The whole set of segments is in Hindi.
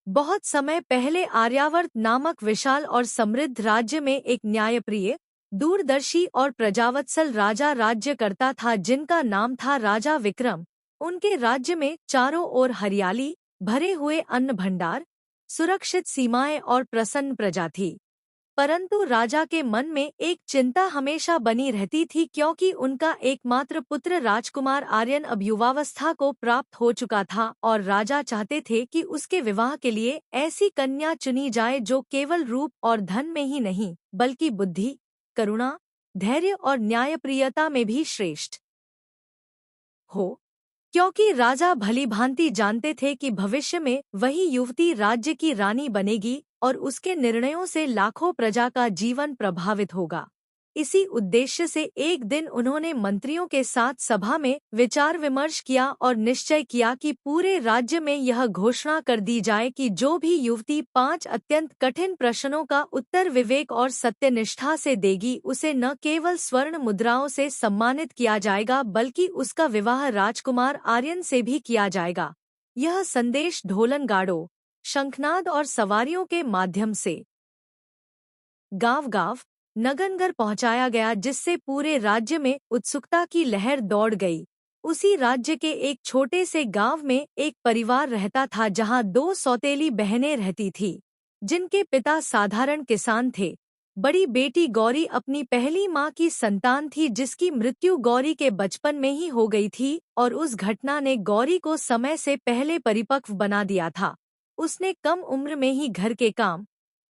बहुत समय पहले आर्यावर्त नामक विशाल और समृद्ध राज्य में एक न्यायप्रिय, दूरदर्शी और प्रजावत्सल राजा राज्य करता था जिनका नाम था राजा विक्रम। उनके राज्य में चारों ओर हरियाली, भरे हुए अन्न भंडार, सुरक्षित सीमाएं और प्रसन्न प्रजा थी। परंतु राजा के मन में एक चिंता हमेशा बनी रहती थी क्योंकि उनका एकमात्र पुत्र राजकुमार आर्यन अब युवावस्था को प्राप्त हो चुका था और राजा चाहते थे कि उसके विवाह के लिए ऐसी कन्या चुनी जाए जो केवल रूप और धन में ही नहीं बल्कि बुद्धि, करुणा, धैर्य और न्यायप्रियता में भी श्रेष्ठ हो, क्योंकि राजा भलीभांति जानते थे कि भविष्य में वही युवती राज्य की रानी बनेगी और उसके निर्णयों से लाखों प्रजा का जीवन प्रभावित होगा। इसी उद्देश्य से एक दिन उन्होंने मंत्रियों के साथ सभा में विचार विमर्श किया और निश्चय किया कि पूरे राज्य में यह घोषणा कर दी जाए कि जो भी युवती 5 अत्यंत कठिन प्रश्नों का उत्तर विवेक और सत्यनिष्ठा से देगी उसे न केवल स्वर्ण मुद्राओं से सम्मानित किया जाएगा बल्कि उसका विवाह राजकुमार आर्यन से भी किया जाएगा। यह संदेश ढोलन गाड़ों, शंखनाद और सवारियों के माध्यम से गांव-गांव, नगर-नगर पहुंचाया गया जिससे पूरे राज्य में उत्सुकता की लहर दौड़ गई। उसी राज्य के एक छोटे से गांव में एक परिवार रहता था जहां 2 सौतेली बहनें रहती थी, जिनके पिता साधारण किसान थे। बड़ी बेटी गौरी अपनी पहली मां की संतान थी जिसकी मृत्यु गौरी के बचपन में ही हो गई थी और उस घटना ने गौरी को समय से पहले परिपक्व बना दिया था। उसने कम उम्र में ही घर के काम,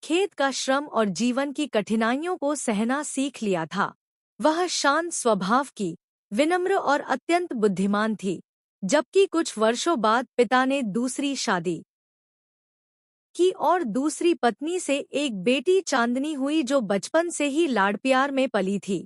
खेत का श्रम और जीवन की कठिनाइयों को सहना सीख लिया था। वह शांत स्वभाव की, विनम्र और अत्यंत बुद्धिमान थी। जबकि कुछ वर्षों बाद पिता ने दूसरी शादी की और दूसरी पत्नी से एक बेटी चांदनी हुई जो बचपन से ही लाड़ प्यार में पली थी।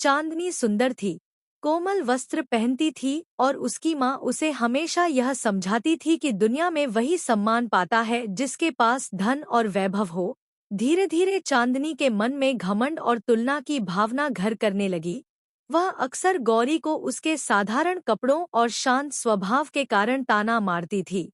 चांदनी सुंदर थी, कोमल वस्त्र पहनती थी और उसकी माँ उसे हमेशा यह समझाती थी कि दुनिया में वही सम्मान पाता है जिसके पास धन और वैभव हो। धीरे धीरे चांदनी के मन में घमंड और तुलना की भावना घर करने लगी। वह अक्सर गौरी को उसके साधारण कपड़ों और शांत स्वभाव के कारण ताना मारती थी।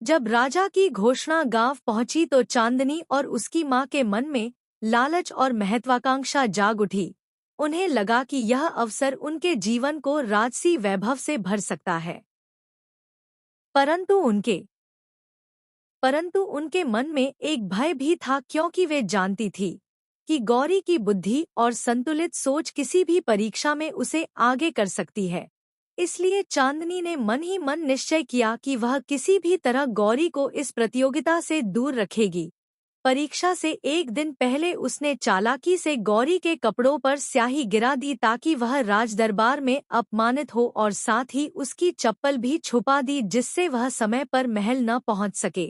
जब राजा की घोषणा गांव पहुंची तो चांदनी और उसकी माँ के मन में लालच और महत्वाकांक्षा जाग उठी। उन्हें लगा कि यह अवसर उनके जीवन को राजसी वैभव से भर सकता है। परंतु उनके मन में एक भय भी था क्योंकि वे जानती थी कि गौरी की बुद्धि और संतुलित सोच किसी भी परीक्षा में उसे आगे कर सकती है। इसलिए चांदनी ने मन ही मन निश्चय किया कि वह किसी भी तरह गौरी को इस प्रतियोगिता से दूर रखेगी। परीक्षा से एक दिन पहले उसने चालाकी से गौरी के कपड़ों पर स्याही गिरा दी ताकि वह राजदरबार में अपमानित हो और साथ ही उसकी चप्पल भी छुपा दी जिससे वह समय पर महल न पहुंच सके।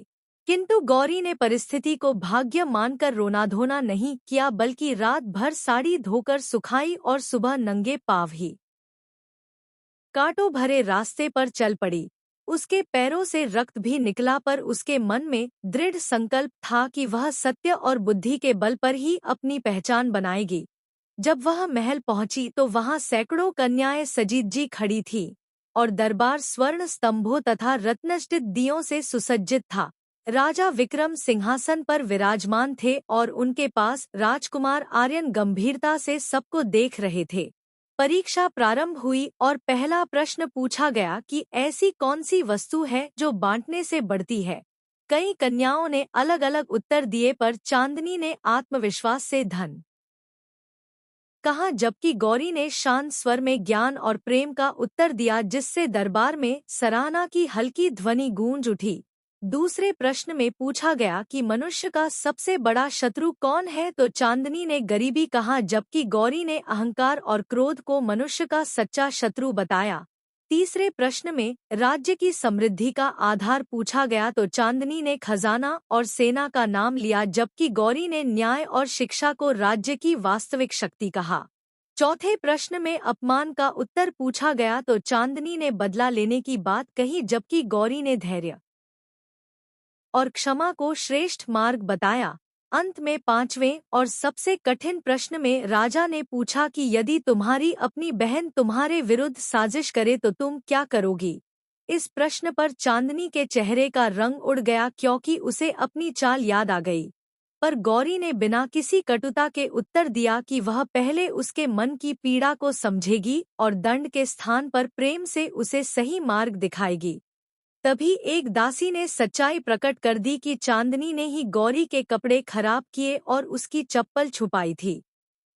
किंतु गौरी ने परिस्थिति को भाग्य मानकर रोना धोना नहीं किया बल्कि रात भर साड़ी धोकर सुखाई और सुबह नंगे पांव ही कांटों भरे रास्ते पर चल पड़ी। उसके पैरों से रक्त भी निकला पर उसके मन में दृढ़ संकल्प था कि वह सत्य और बुद्धि के बल पर ही अपनी पहचान बनाएगी। जब वह महल पहुंची तो वहां सैकड़ों कन्याएं सजीजी खड़ी थीं और दरबार स्वर्ण स्तंभों तथा रत्नजटित दियों से सुसज्जित था। राजा विक्रम सिंहासन पर विराजमान थे और उनके पास राजकुमार आर्यन गंभीरता से सबको देख रहे थे। परीक्षा प्रारंभ हुई और पहला प्रश्न पूछा गया कि ऐसी कौन सी वस्तु है जो बांटने से बढ़ती है। कई कन्याओं ने अलग अलग उत्तर दिए पर चांदनी ने आत्मविश्वास से धन कहा जबकि गौरी ने शांत स्वर में ज्ञान और प्रेम का उत्तर दिया जिससे दरबार में सराहना की हल्की ध्वनि गूंज उठी। दूसरे प्रश्न में पूछा गया कि मनुष्य का सबसे बड़ा शत्रु कौन है तो चांदनी ने गरीबी कहा जबकि गौरी ने अहंकार और क्रोध को मनुष्य का सच्चा शत्रु बताया। तीसरे प्रश्न में राज्य की समृद्धि का आधार पूछा गया तो चांदनी ने खजाना और सेना का नाम लिया जबकि गौरी ने न्याय और शिक्षा को राज्य की वास्तविक शक्ति कहा। चौथे प्रश्न में अपमान का उत्तर पूछा गया तो चांदनी ने बदला लेने की बात कही जबकि गौरी ने धैर्य और क्षमा को श्रेष्ठ मार्ग बताया। अंत में पांचवें और सबसे कठिन प्रश्न में राजा ने पूछा कि यदि तुम्हारी अपनी बहन तुम्हारे विरुद्ध साजिश करे तो तुम क्या करोगी। इस प्रश्न पर चांदनी के चेहरे का रंग उड़ गया क्योंकि उसे अपनी चाल याद आ गई। पर गौरी ने बिना किसी कटुता के उत्तर दिया कि वह पहले उसके मन की पीड़ा को समझेगी और दंड के स्थान पर प्रेम से उसे सही मार्ग दिखाएगी। तभी एक दासी ने सच्चाई प्रकट कर दी कि चांदनी ने ही गौरी के कपड़े खराब किए और उसकी चप्पल छुपाई थी।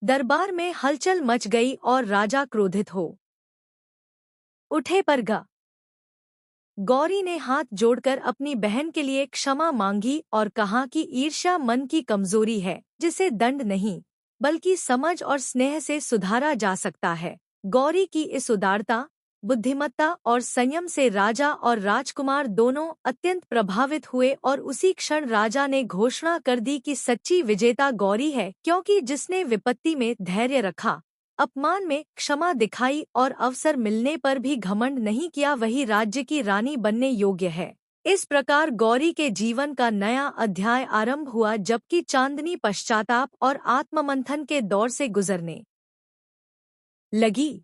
दरबार में हलचल मच गई और राजा क्रोधित हो उठे पर गौरी ने हाथ जोड़कर अपनी बहन के लिए क्षमा मांगी और कहा कि ईर्ष्या मन की कमजोरी है जिसे दंड नहीं बल्कि समझ और स्नेह से सुधारा जा सकता है। गौरी की इस उदारता, बुद्धिमत्ता और संयम से राजा और राजकुमार दोनों अत्यंत प्रभावित हुए और उसी क्षण राजा ने घोषणा कर दी कि सच्ची विजेता गौरी है, क्योंकि जिसने विपत्ति में धैर्य रखा, अपमान में क्षमा दिखाई और अवसर मिलने पर भी घमंड नहीं किया, वही राज्य की रानी बनने योग्य है। इस प्रकार गौरी के जीवन का नया अध्याय आरंभ हुआ, जबकि चांदनी पश्चाताप और आत्ममंथन के दौर से गुजरने लगी।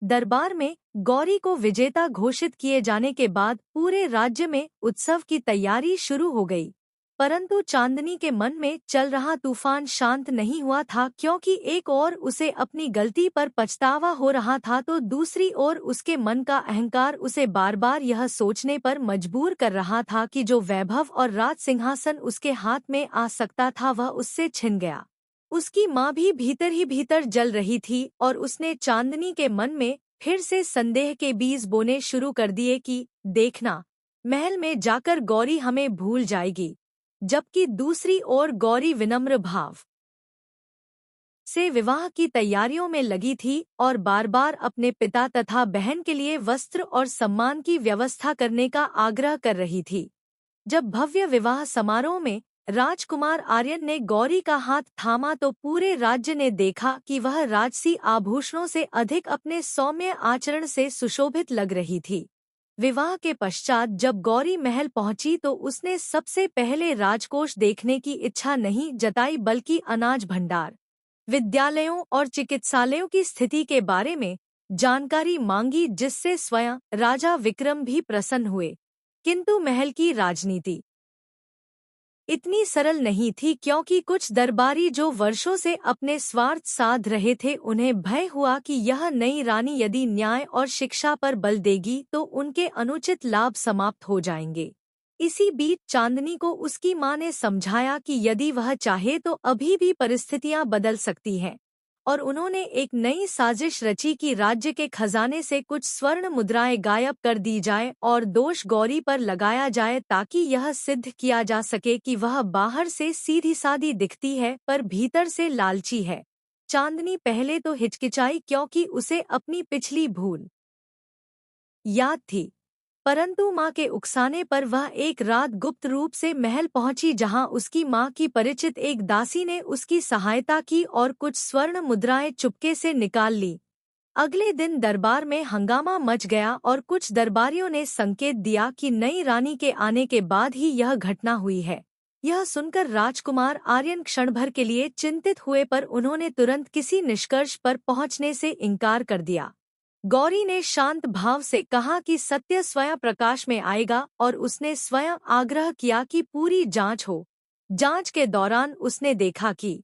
दरबार में गौरी को विजेता घोषित किए जाने के बाद पूरे राज्य में उत्सव की तैयारी शुरू हो गई। परंतु चांदनी के मन में चल रहा तूफान शांत नहीं हुआ था, क्योंकि एक ओर उसे अपनी गलती पर पछतावा हो रहा था तो दूसरी ओर उसके मन का अहंकार उसे बार बार यह सोचने पर मजबूर कर रहा था कि जो वैभव और राज सिंहासन उसके हाथ में आ सकता था वह उससे छिन गया। उसकी माँ भी भीतर ही भीतर जल रही थी और उसने चांदनी के मन में फिर से संदेह के बीज बोने शुरू कर दिए कि देखना, महल में जाकर गौरी हमें भूल जाएगी। जबकि दूसरी ओर गौरी विनम्र भाव से विवाह की तैयारियों में लगी थी और बार बार अपने पिता तथा बहन के लिए वस्त्र और सम्मान की व्यवस्था करने का आग्रह कर रही थी। जब भव्य विवाह समारोह में राजकुमार आर्यन ने गौरी का हाथ थामा तो पूरे राज्य ने देखा कि वह राजसी आभूषणों से अधिक अपने सौम्य आचरण से सुशोभित लग रही थी। विवाह के पश्चात जब गौरी महल पहुंची तो उसने सबसे पहले राजकोष देखने की इच्छा नहीं जताई, बल्कि अनाज भंडार, विद्यालयों और चिकित्सालयों की स्थिति के बारे में जानकारी मांगी, जिससे स्वयं राजा विक्रम भी प्रसन्न हुए। किंतु महल की राजनीति इतनी सरल नहीं थी, क्योंकि कुछ दरबारी जो वर्षों से अपने स्वार्थ साध रहे थे, उन्हें भय हुआ कि यह नई रानी यदि न्याय और शिक्षा पर बल देगी तो उनके अनुचित लाभ समाप्त हो जाएंगे। इसी बीच चांदनी को उसकी मां ने समझाया कि यदि वह चाहे तो अभी भी परिस्थितियां बदल सकती हैं, और उन्होंने एक नई साजिश रची कि राज्य के खजाने से कुछ स्वर्ण मुद्राएं गायब कर दी जाए और दोष गौरी पर लगाया जाए, ताकि यह सिद्ध किया जा सके कि वह बाहर से सीधी सादी दिखती है पर भीतर से लालची है। चांदनी पहले तो हिचकिचाई, क्योंकि उसे अपनी पिछली भूल याद थी, परंतु माँ के उकसाने पर वह एक रात गुप्त रूप से महल पहुंची, जहां उसकी माँ की परिचित एक दासी ने उसकी सहायता की और कुछ स्वर्ण मुद्राएं चुपके से निकाल ली। अगले दिन दरबार में हंगामा मच गया और कुछ दरबारियों ने संकेत दिया कि नई रानी के आने के बाद ही यह घटना हुई है। यह सुनकर राजकुमार आर्यन क्षण भर के लिए चिंतित हुए, पर उन्होंने तुरंत किसी निष्कर्ष पर पहुंचने से इनकार कर दिया। गौरी ने शांत भाव से कहा कि सत्य स्वयं प्रकाश में आएगा, और उसने स्वयं आग्रह किया कि पूरी जांच हो। जांच के दौरान उसने देखा कि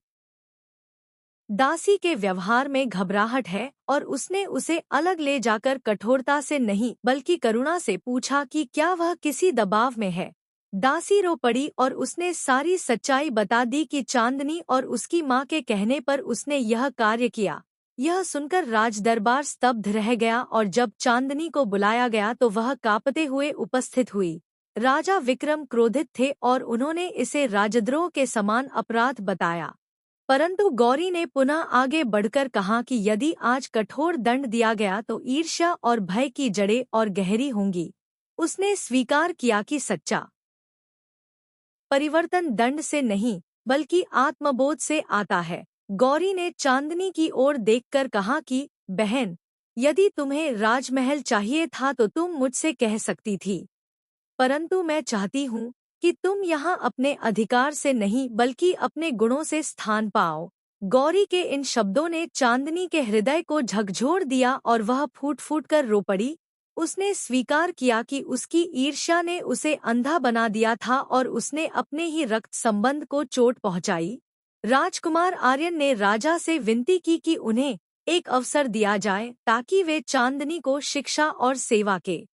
दासी के व्यवहार में घबराहट है, और उसने उसे अलग ले जाकर कठोरता से नहीं बल्कि करुणा से पूछा कि क्या वह किसी दबाव में है। दासी रो पड़ी और उसने सारी सच्चाई बता दी कि चांदनी और उसकी माँ के कहने पर उसने यह कार्य किया। यह सुनकर राजदरबार स्तब्ध रह गया, और जब चांदनी को बुलाया गया तो वह कांपते हुए उपस्थित हुई। राजा विक्रम क्रोधित थे और उन्होंने इसे राजद्रोह के समान अपराध बताया। परंतु गौरी ने पुनः आगे बढ़कर कहा कि यदि आज कठोर दंड दिया गया तो ईर्ष्या और भय की जड़ें और गहरी होंगी। उसने स्वीकार किया कि सच्चा परिवर्तन दंड से नहीं बल्कि आत्मबोध से आता है। गौरी ने चांदनी की ओर देखकर कहा कि बहन, यदि तुम्हें राजमहल चाहिए था तो तुम मुझसे कह सकती थी, परंतु मैं चाहती हूँ कि तुम यहाँ अपने अधिकार से नहीं बल्कि अपने गुणों से स्थान पाओ। गौरी के इन शब्दों ने चांदनी के हृदय को झकझोर दिया और वह फूट फूट कर रो पड़ी। उसने स्वीकार किया कि उसकी ईर्ष्या ने उसे अंधा बना दिया था और उसने अपने ही रक्त संबंध को चोट पहुंचाई। राजकुमार आर्यन ने राजा से विनती की कि उन्हें एक अवसर दिया जाए ताकि वे चांदनी को शिक्षा और सेवा के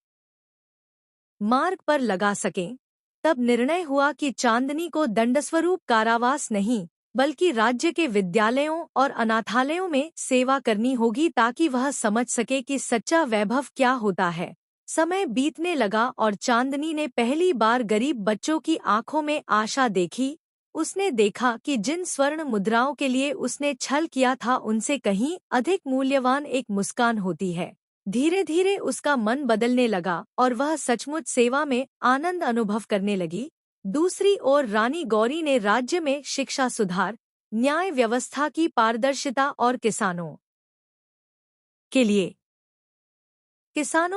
मार्ग पर लगा सकें। तब निर्णय हुआ कि चांदनी को दंडस्वरूप कारावास नहीं, बल्कि राज्य के विद्यालयों और अनाथालयों में सेवा करनी होगी ताकि वह समझ सके कि सच्चा वैभव क्या होता है। समय बीतने लगा और चांदनी ने पहली बार गरीब बच्चों की आंखों में आशा देखी। उसने देखा कि जिन स्वर्ण मुद्राओं के लिए उसने छल किया था उनसे कहीं अधिक मूल्यवान एक मुस्कान होती है। धीरे धीरे उसका मन बदलने लगा और वह सचमुच सेवा में आनंद अनुभव करने लगी। दूसरी ओर रानी गौरी ने राज्य में शिक्षा सुधार, न्याय व्यवस्था की पारदर्शिता और किसानों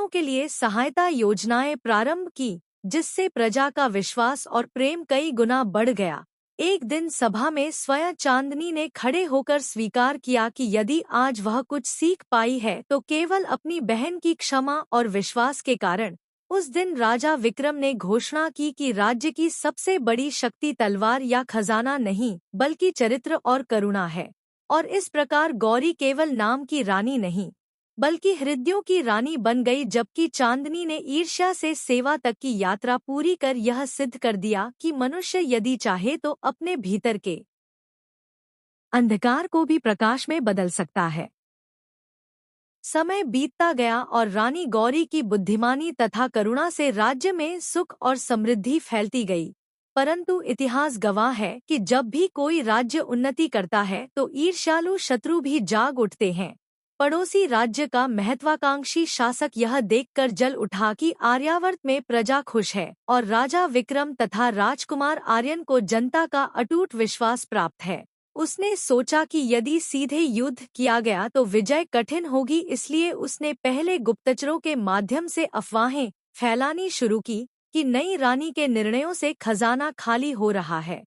के लिए सहायता योजनाएं प्रारंभ की, जिससे प्रजा का विश्वास और प्रेम कई गुना बढ़ गया। एक दिन सभा में स्वयं चांदनी ने खड़े होकर स्वीकार किया कि यदि आज वह कुछ सीख पाई है तो केवल अपनी बहन की क्षमा और विश्वास के कारण। उस दिन राजा विक्रम ने घोषणा की कि राज्य की सबसे बड़ी शक्ति तलवार या खजाना नहीं, बल्कि चरित्र और करुणा है। और इस प्रकार गौरी केवल नाम की रानी नहीं, बल्कि हृदयों की रानी बन गई। जबकि चांदनी ने ईर्ष्या से सेवा तक की यात्रा पूरी कर यह सिद्ध कर दिया कि मनुष्य यदि चाहे तो अपने भीतर के अंधकार को भी प्रकाश में बदल सकता है। समय बीतता गया और रानी गौरी की बुद्धिमानी तथा करुणा से राज्य में सुख और समृद्धि फैलती गई। परंतु इतिहास गवाह है कि जब भी कोई राज्य उन्नति करता है तो ईर्ष्यालु शत्रु भी जाग उठते हैं। पड़ोसी राज्य का महत्वाकांक्षी शासक यह देखकर जल उठा कि आर्यावर्त में प्रजा खुश है और राजा विक्रम तथा राजकुमार आर्यन को जनता का अटूट विश्वास प्राप्त है। उसने सोचा कि यदि सीधे युद्ध किया गया तो विजय कठिन होगी, इसलिए उसने पहले गुप्तचरों के माध्यम से अफवाहें फैलानी शुरू की कि नई रानी के निर्णयों से खजाना खाली हो रहा है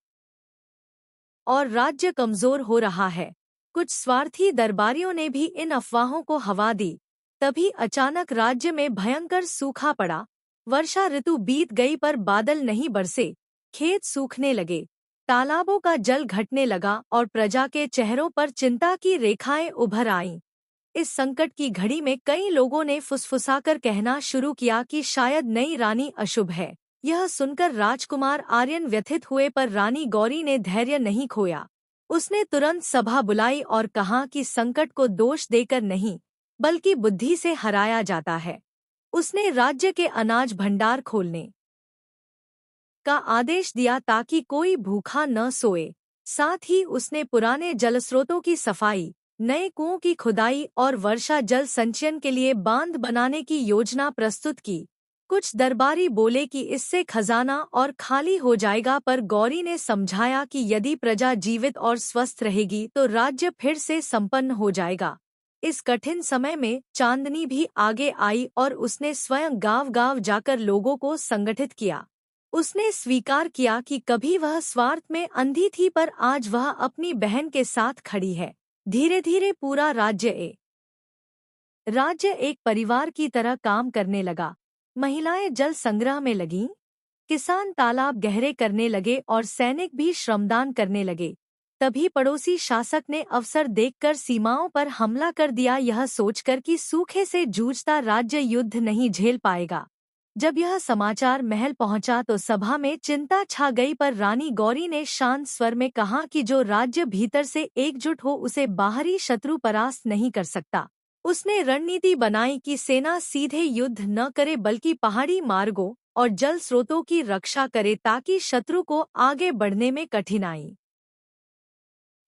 और राज्य कमजोर हो रहा है। कुछ स्वार्थी दरबारियों ने भी इन अफवाहों को हवा दी। तभी अचानक राज्य में भयंकर सूखा पड़ा। वर्षा ऋतु बीत गई पर बादल नहीं बरसे, खेत सूखने लगे, तालाबों का जल घटने लगा और प्रजा के चेहरों पर चिंता की रेखाएं उभर आईं। इस संकट की घड़ी में कई लोगों ने फुसफुसाकर कहना शुरू किया कि शायद नई रानी अशुभ है। यह सुनकर राजकुमार आर्यन व्यथित हुए, पर रानी गौरी ने धैर्य नहीं खोया। उसने तुरंत सभा बुलाई और कहा कि संकट को दोष देकर नहीं, बल्कि बुद्धि से हराया जाता है। उसने राज्य के अनाज भंडार खोलने का आदेश दिया ताकि कोई भूखा न सोए। साथ ही उसने पुराने जलस्रोतों की सफाई, नए कुओं की खुदाई और वर्षा जल संचयन के लिए बांध बनाने की योजना प्रस्तुत की। कुछ दरबारी बोले कि इससे खजाना और खाली हो जाएगा, पर गौरी ने समझाया कि यदि प्रजा जीवित और स्वस्थ रहेगी तो राज्य फिर से संपन्न हो जाएगा। इस कठिन समय में चांदनी भी आगे आई और उसने स्वयं गांव-गांव जाकर लोगों को संगठित किया। उसने स्वीकार किया कि कभी वह स्वार्थ में अंधी थी, पर आज वह अपनी बहन के साथ खड़ी है। धीरे धीरे पूरा राज्य एक परिवार की तरह काम करने लगा। महिलाएं जल संग्रह में लगीं, किसान तालाब गहरे करने लगे और सैनिक भी श्रमदान करने लगे। तभी पड़ोसी शासक ने अवसर देखकर सीमाओं पर हमला कर दिया, यह सोचकर कि सूखे से जूझता राज्य युद्ध नहीं झेल पाएगा। जब यह समाचार महल पहुंचा तो सभा में चिंता छा गई, पर रानी गौरी ने शांत स्वर में कहा कि जो राज्य भीतर से एकजुट हो उसे बाहरी शत्रु परास्त नहीं कर सकता। उसने रणनीति बनाई कि सेना सीधे युद्ध न करे, बल्कि पहाड़ी मार्गों और जल स्रोतों की रक्षा करे ताकि शत्रु को आगे बढ़ने में कठिनाई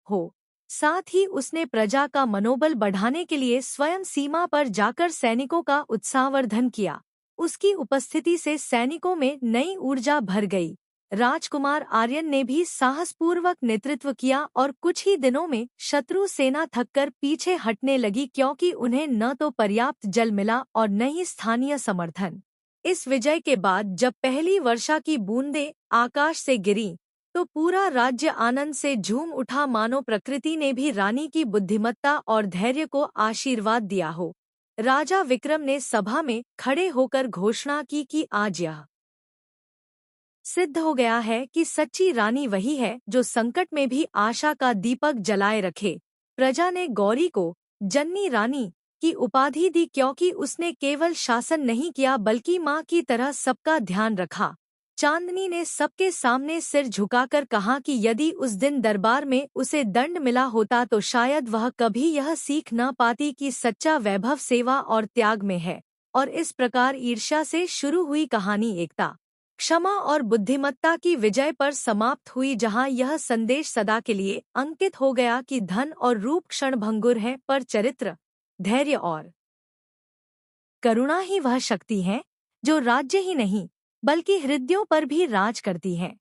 हो। साथ ही उसने प्रजा का मनोबल बढ़ाने के लिए स्वयं सीमा पर जाकर सैनिकों का उत्साहवर्धन किया। उसकी उपस्थिति से सैनिकों में नई ऊर्जा भर गई। राजकुमार आर्यन ने भी साहसपूर्वक नेतृत्व किया और कुछ ही दिनों में शत्रु सेना थककर पीछे हटने लगी, क्योंकि उन्हें न तो पर्याप्त जल मिला और न ही स्थानीय समर्थन। इस विजय के बाद जब पहली वर्षा की बूंदें आकाश से गिरीं, तो पूरा राज्य आनंद से झूम उठा, मानो प्रकृति ने भी रानी की बुद्धिमत्ता और धैर्य को आशीर्वाद दिया हो। राजा विक्रम ने सभा में खड़े होकर घोषणा की कि आज यह सिद्ध हो गया है कि सच्ची रानी वही है जो संकट में भी आशा का दीपक जलाए रखे। प्रजा ने गौरी को जन्नी रानी की उपाधि दी क्योंकि उसने केवल शासन नहीं किया बल्कि माँ की तरह सबका ध्यान रखा। चांदनी ने सबके सामने सिर झुकाकर कहा कि यदि उस दिन दरबार में उसे दंड मिला होता तो शायद वह कभी यह सीख न पाती कि सच्चा वैभव सेवा और त्याग में है। और इस प्रकार ईर्ष्या से शुरू हुई कहानी एकता, क्षमा और बुद्धिमत्ता की विजय पर समाप्त हुई, जहां यह संदेश सदा के लिए अंकित हो गया कि धन और रूप क्षणभंगुर हैं पर चरित्र, धैर्य और करुणा ही वह शक्ति है जो राज्य ही नहीं बल्कि हृदयों पर भी राज करती है।